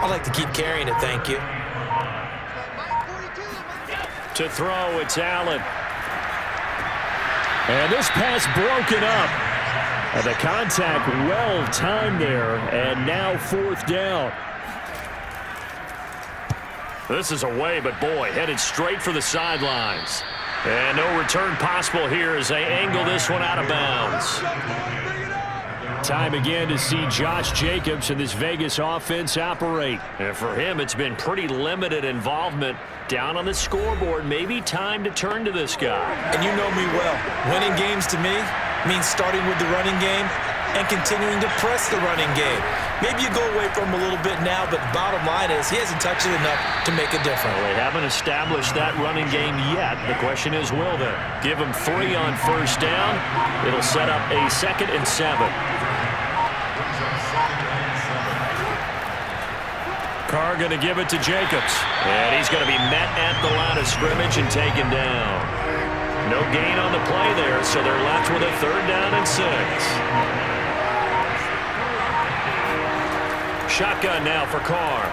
I'd like to keep carrying it, thank you. To throw, it's Allen. And this pass broken up. And the contact well timed there, and now 4th down. This is away, but boy, headed straight for the sidelines. And no return possible here as they angle this one out of bounds. Time again to see Josh Jacobs and this Vegas offense operate. And for him, it's been pretty limited involvement down on the scoreboard. Maybe time to turn to this guy. And you know me well. Winning games to me means starting with the running game and continuing to press the running game. Maybe you go away from him a little bit now, but bottom line is he hasn't touched it enough to make a difference. Well, they haven't established that running game yet. The question is, will they? Give him 3 on 1st down. It'll set up a 2nd and 7. Carr going to give it to Jacobs. And he's going to be met at the line of scrimmage and taken down. No gain on the play there, so they're left with a 3rd down and 6. Shotgun now for Carr.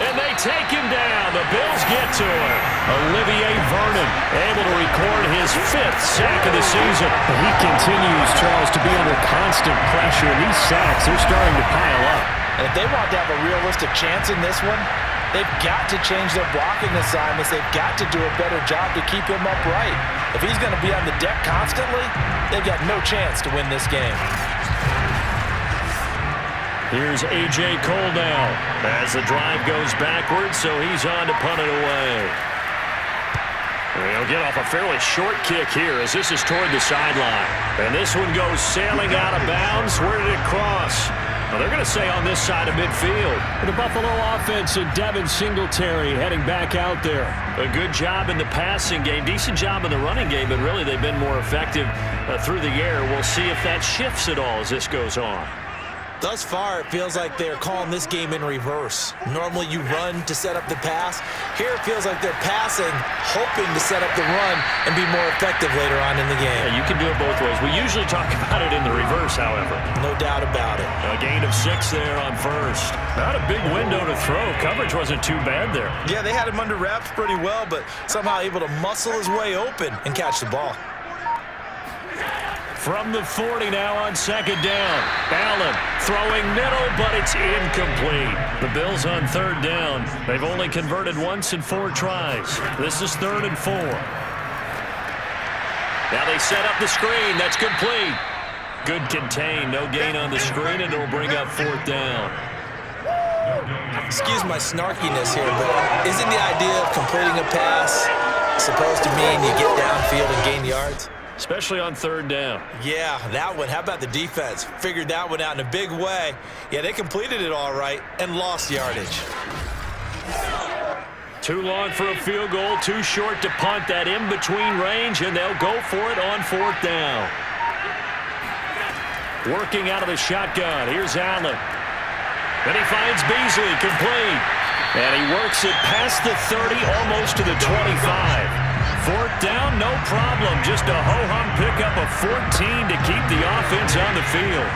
And they take him down. The Bills get to him. Olivier Vernon able to record his 5th sack of the season. He continues, Charles, to be under constant pressure. And these sacks, they're starting to pile up. And if they want to have a realistic chance in this one, they've got to change their blocking assignments. They've got to do a better job to keep him upright. If he's going to be on the deck constantly, they've got no chance to win this game. Here's A.J. Cole now as the drive goes backwards, so he's on to punt it away. He'll get off a fairly short kick here as this is toward the sideline. And this one goes sailing out of bounds. Where did it cross? Well, they're going to say on this side of midfield. The Buffalo offense and Devin Singletary heading back out there. A good job in the passing game. Decent job in the running game, but really they've been more effective through the air. We'll see if that shifts at all as this goes on. Thus far, it feels like they're calling this game in reverse. Normally you run to set up the pass. Here it feels like they're passing, hoping to set up the run and be more effective later on in the game. Yeah, you can do it both ways. We usually talk about it in the reverse, however. No doubt about it. A gain of 6 there on 1st. Not a big window to throw. Coverage wasn't too bad there. Yeah, they had him under wraps pretty well, but somehow able to muscle his way open and catch the ball. From the 40 now on 2nd down. Allen throwing middle, but it's incomplete. The Bills on 3rd down. They've only converted once in 4 tries. This is 3rd and 4. Now they set up the screen. That's complete. Good contain. No gain on the screen, and it'll bring up 4th down. Excuse my snarkiness here, but isn't the idea of completing a pass supposed to mean you get downfield and gain yards? Especially on 3rd down. Yeah, that one. How about the defense? Figured that one out in a big way. Yeah, they completed it all right and lost yardage. Too long for a field goal, too short to punt. That in-between range, and they'll go for it on 4th down. Working out of the shotgun. Here's Allen. Then he finds Beasley, complete. And he works it past the 30, almost to the 25. 4th down, no problem. Just a ho-hum pickup of 14 to keep the offense on the field.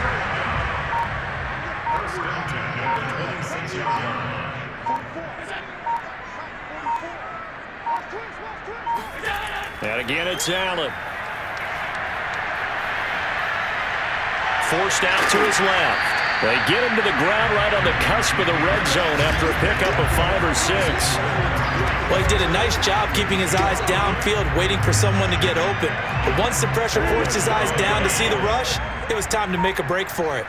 And again, it's Allen. Forced out to his left. They get him to the ground right on the cusp of the red zone after a pickup of 5 or 6. Well, he did a nice job keeping his eyes downfield, waiting for someone to get open. But once the pressure forced his eyes down to see the rush, it was time to make a break for it.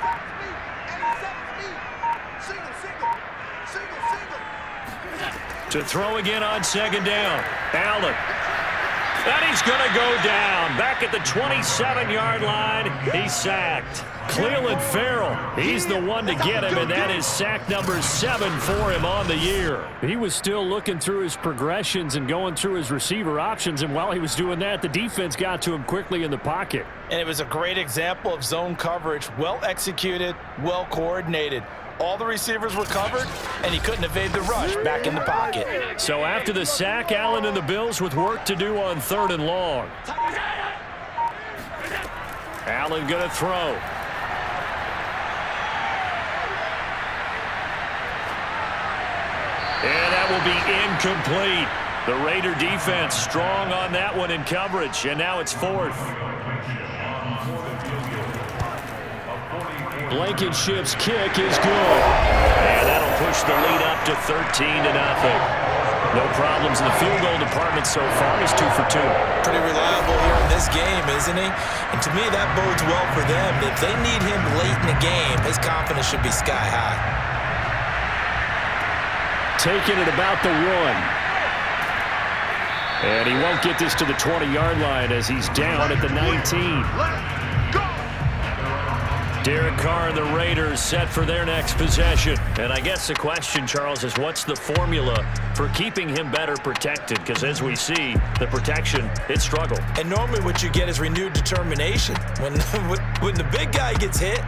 To throw again on 2nd down. Allen. And he's going to go down. Back at the 27-yard line, he's sacked. Cleveland Farrell, he's the one to get him, and that is sack number 7 for him on the year. He was still looking through his progressions and going through his receiver options, and while he was doing that, the defense got to him quickly in the pocket. And it was a great example of zone coverage, well executed, well coordinated. All the receivers were covered, and he couldn't evade the rush back in the pocket. So after the sack, Allen and the Bills with work to do on 3rd and long. Allen going to throw. will be incomplete. The Raider defense strong on that one in coverage, and now it's fourth. Blankenship's kick is good. And that'll push the lead up to 13-0. No problems in the field goal department so far. He's 2 for 2. Pretty reliable here in this game, isn't he? And to me, that bodes well for them. If they need him late in the game, his confidence should be sky high. Taking it about the 1. And he won't get this to the 20-yard line as he's down at the 19. Derek Carr and the Raiders set for their next possession. And I guess the question, Charles, is what's the formula for keeping him better protected? Because as we see, the protection, it struggled. And normally what you get is renewed determination. When the big guy gets hit,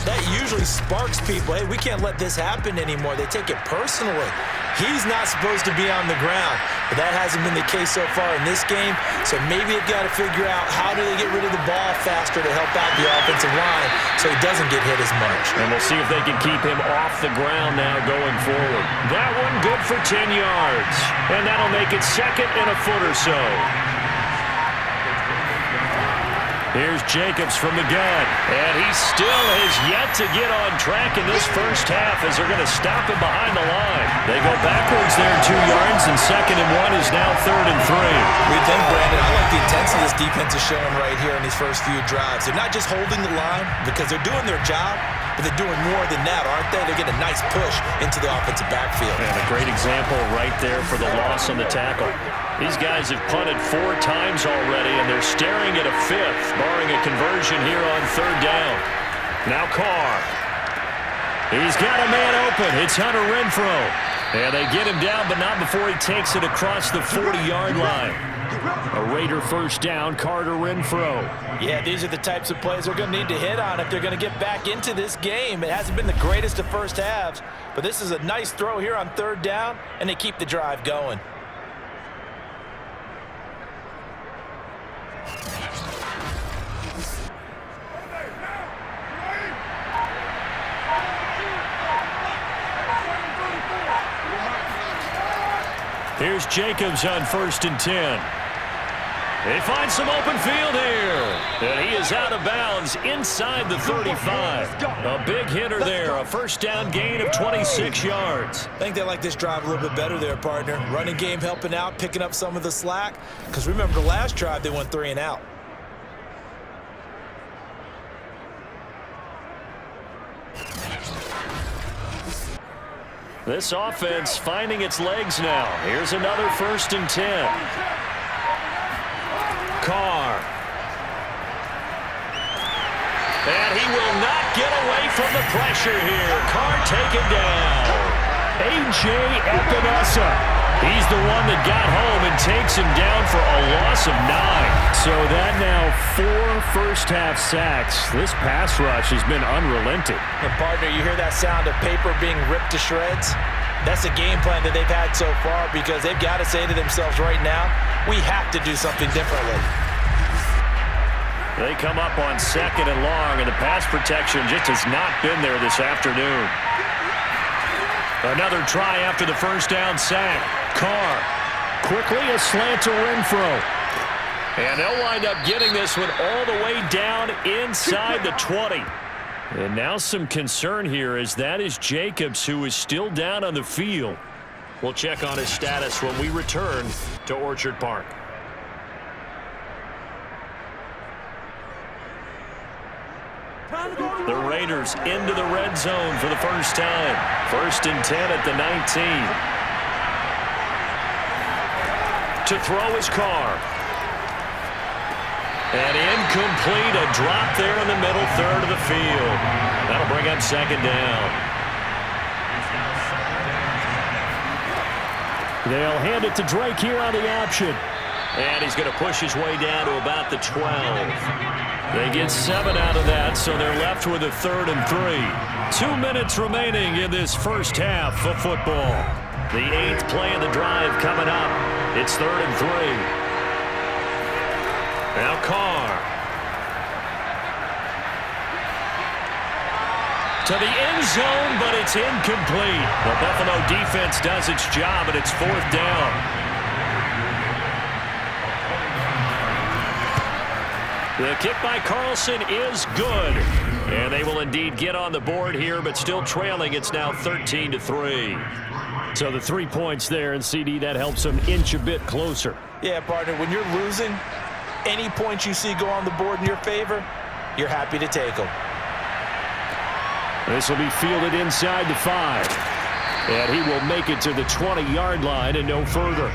that usually sparks people. Hey, we can't let this happen anymore. They take it personally. He's not supposed to be on the ground, but that hasn't been the case so far in this game. So maybe they've got to figure out how do they get rid of the ball faster to help out the offensive line so he doesn't get hit as much. And we'll see if they can keep him off the ground now going forward. That one good for 10 yards. And that'll make it second and a foot or so. Here's Jacobs from the gun. And he still has yet to get on track in this first half as they're going to stop him behind the line. They go backwards there 2 yards, and 2nd and 1 is now 3rd and 3. We think, Brandon, I like the intensity this defense is showing right here in these first few drives. They're not just holding the line because they're doing their job, but they're doing more than that, aren't they? They're getting a nice push into the offensive backfield. And a great example right there for the loss on the tackle. These guys have punted 4 times already, and they're staring at a 5th, barring a conversion here on 3rd down. Now Carr. He's got a man open. It's Hunter Renfrow. And they get him down, but not before he takes it across the 40-yard line. A Raider first down, Carter Renfrow. Yeah, these are the types of plays they're going to need to hit on if they're going to get back into this game. It hasn't been the greatest of first halves, but this is a nice throw here on 3rd down, and they keep the drive going. Here's Jacobs on 1st and 10. They find some open field here. And he is out of bounds inside the 35. A big hitter there. A first down gain of 26 yards. I think they like this drive a little bit better there, partner. Running game helping out, picking up some of the slack. Because remember the last drive, they went 3 and out. This offense finding its legs now. Here's another 1st and 10. Carr. And he will not get away from the pressure here. Carr taken down. A.J. Epinesa. He's the one that got home and takes him down for a loss of 9. So that now 4 first-half sacks. This pass rush has been unrelenting. And partner, you hear that sound of paper being ripped to shreds? That's the game plan that they've had so far because they've got to say to themselves right now, we have to do something differently. They come up on 2nd and long, and the pass protection just has not been there this afternoon. Another try after the first down sack. Carr. Quickly a slant to Renfrow. And they'll wind up getting this one all the way down inside the 20. And now some concern here as that is Jacobs, who is still down on the field. We'll check on his status when we return to Orchard Park. The Raiders into the red zone for the first time. 1st and 10 at the 19. To throw is Carr. And incomplete, a drop there in the middle 3rd of the field. That'll bring up 2nd down. They'll hand it to Drake here on the option. And he's going to push his way down to about the 12. They get 7 out of that, so they're left with a 3rd and 3. 2 minutes remaining in this first half of football. The 8th play of the drive coming up. It's 3rd and 3. Now Carr. To the end zone, but it's incomplete. The Buffalo defense does its job, and it's 4th down. The kick by Carlson is good. And they will indeed get on the board here, but still trailing. It's now 13-3. So the 3 points there, and CD, that helps them inch a bit closer. Yeah, partner, when you're losing, any points you see go on the board in your favor, you're happy to take them. This will be fielded inside the 5. And he will make it to the 20-yard line and no further.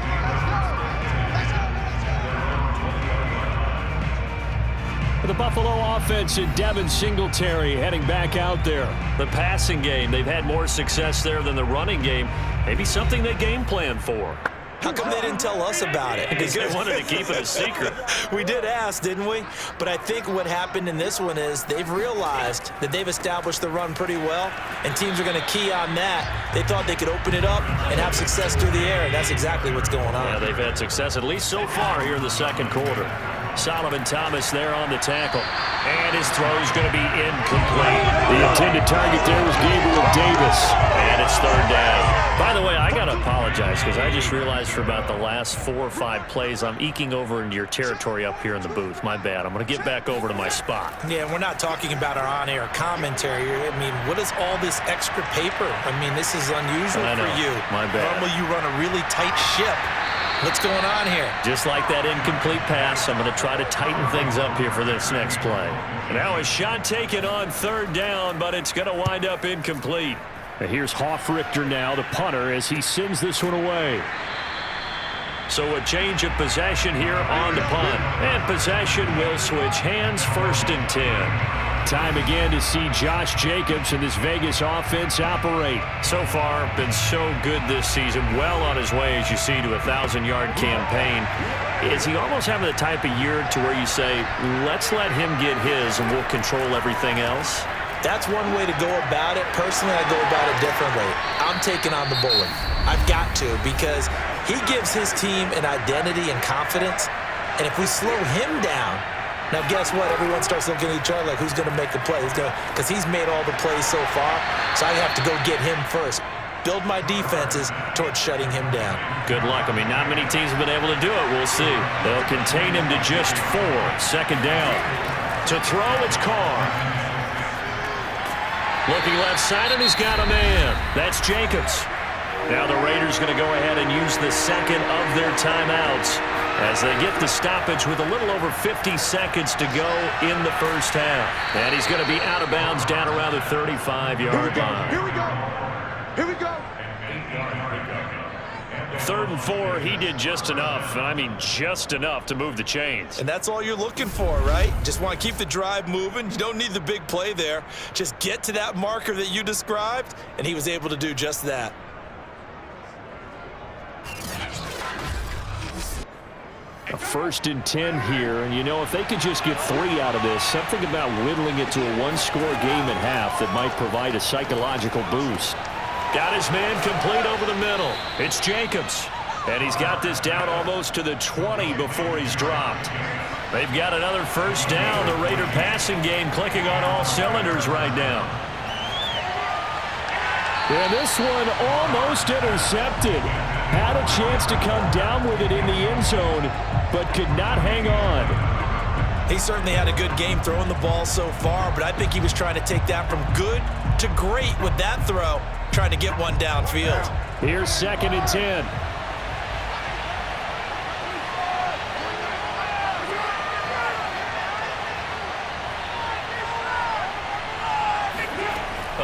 The Buffalo offense and Devin Singletary heading back out there. The passing game, they've had more success there than the running game. Maybe something they game plan for. How come they didn't tell us about it? Because they wanted to keep it a secret. We did ask, didn't we? But I think what happened in this one is they've realized that they've established the run pretty well, and teams are going to key on that. They thought they could open it up and have success through the air, and that's exactly what's going on. Yeah, they've had success, at least so far here in the second quarter. Solomon Thomas there on the tackle. And his throw is going to be incomplete. The intended target there was Gabriel Davis. And it's 3rd down. By the way, I got to apologize because I just realized for about the last 4 or 5 plays, I'm eking over into your territory up here in the booth. My bad. I'm going to get back over to my spot. Yeah, we're not talking about our on-air commentary. I mean, what is all this extra paper? I mean, this is unusual for you. My bad. Normally you run a really tight ship. What's going on here? Just like that incomplete pass, I'm going to try to tighten things up here for this next play. Now a shot taken on 3rd down, but it's going to wind up incomplete. And here's Hoffrichter now, the punter, as he sends this one away. So a change of possession here on the punt. And possession will switch hands, 1st and 10. Time again to see Josh Jacobs and this Vegas offense operate. So far, been so good this season. Well on his way, as you see, to a 1,000-yard campaign. Is he almost having the type of year to where you say, let's let him get his and we'll control everything else? That's one way to go about it. Personally, I go about it differently. I'm taking on the bully. I've got to, because he gives his team an identity and confidence. And if we slow him down, now guess what? Everyone starts looking at each other like, who's going to make the play? Because he's made all the plays so far, so I have to go get him first. Build my defenses towards shutting him down. Good luck. I mean, not many teams have been able to do it. We'll see. They'll contain him to just 4. 2nd down. To throw, it's Carr. Looking left side, and he's got a man. That's Jacobs. Now the Raiders going to go ahead and use the second of their timeouts as they get the stoppage with a little over 50 seconds to go in the first half. And he's going to be out of bounds down around the 35-yard line. Here we go. Here we go. 3rd and 4, he did just enough, and I mean just enough to move the chains. And that's all you're looking for, right? Just want to keep the drive moving. You don't need the big play there. Just get to that marker that you described, and he was able to do just that. A 1st and 10 here, and you know, if they could just get 3 out of this, something about whittling it to a 1-score game at half that might provide a psychological boost. Got his man complete over the middle. It's Jacobs. And he's got this down almost to the 20 before he's dropped. They've got another 1st down. The Raider passing game clicking on all cylinders right now. And this one almost intercepted. Had a chance to come down with it in the end zone, but could not hang on. He certainly had a good game throwing the ball so far, but I think he was trying to take that from good to great with that throw, trying to get one downfield. Here's 2nd and 10.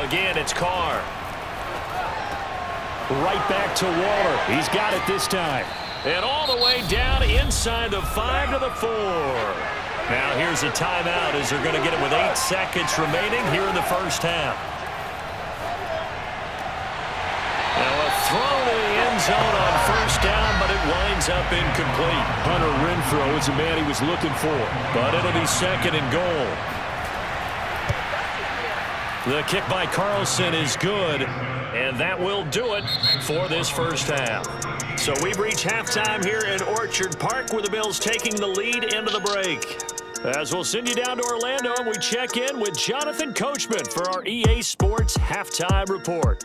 Again, it's Carr. Right back to Waller. He's got it this time. And all the way down inside the 5 to the 4. Now here's a timeout as they're going to get it with 8 seconds remaining here in the first half. Now a throw to the end zone on 1st down, but it winds up incomplete. Hunter Renfrow is the man he was looking for. But it'll be 2nd and goal. The kick by Carlson is good, and that will do it for this first half. So we've reached halftime here in Orchard Park, where the Bills taking the lead into the break. As we'll send you down to Orlando, and we check in with Jonathan Coachman for our EA Sports Halftime Report.